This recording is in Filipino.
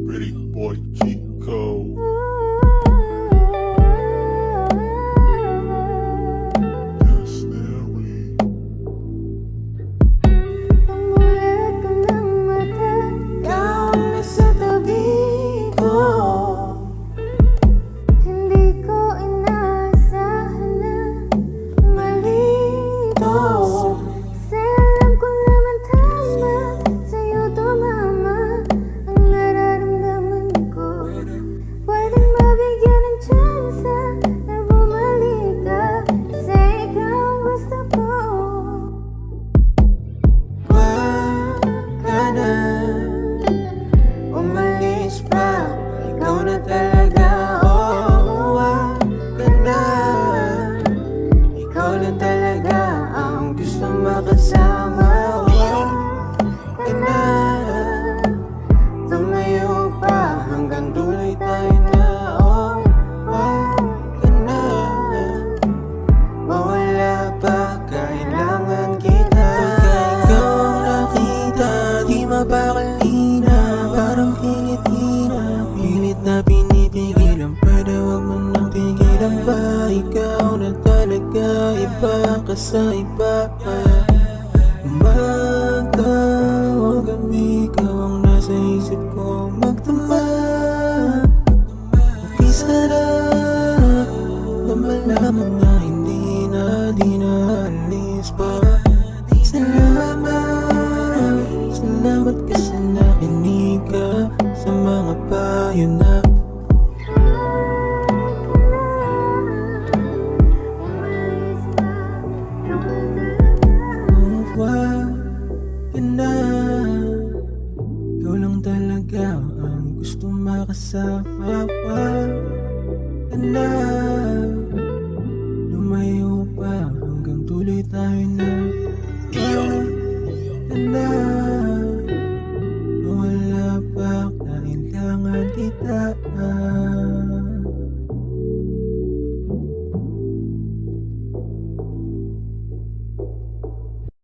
Pretty boy Chico. Yes, there we. Pumulat ka ng mata, ikaw nasa tabi ko. Hindi ko inaasahan na malito. Kasi alam ko naman tama, sa'yo tumama ang nararamdaman ko. Pwedeng mabigyan ng tsansa na bumalik ka, kasi ikaw ang gusto ko. Wag ka na umalis pa, ikaw na talaga. Oh, wag ka na, ikaw lang talaga ang gusto makasama. Wag ka na, lumayo pa hanggang duloy tayo na. Oh, wag ka na, mawala pa, kailangan kita. Pagka ikaw ang nakita, di mapakalina, parang Pilipina. Pilit na pinipigilan, pwede wag mo nang pigilan pa. Ikaw na talaga, iba ka sa iba. Umaga o gabi, ikaw ang nasa isip ko magdamag. Okay, sarap na malaman na hindi na, di na alis pa. Salamat, salamat kasi nakinig ka sa mga payo na. Wag ka na, ikaw lang talaga ang gusto makasama. Wag ka na, lumayo pa hanggang tuloy tayo na. Wag ka na,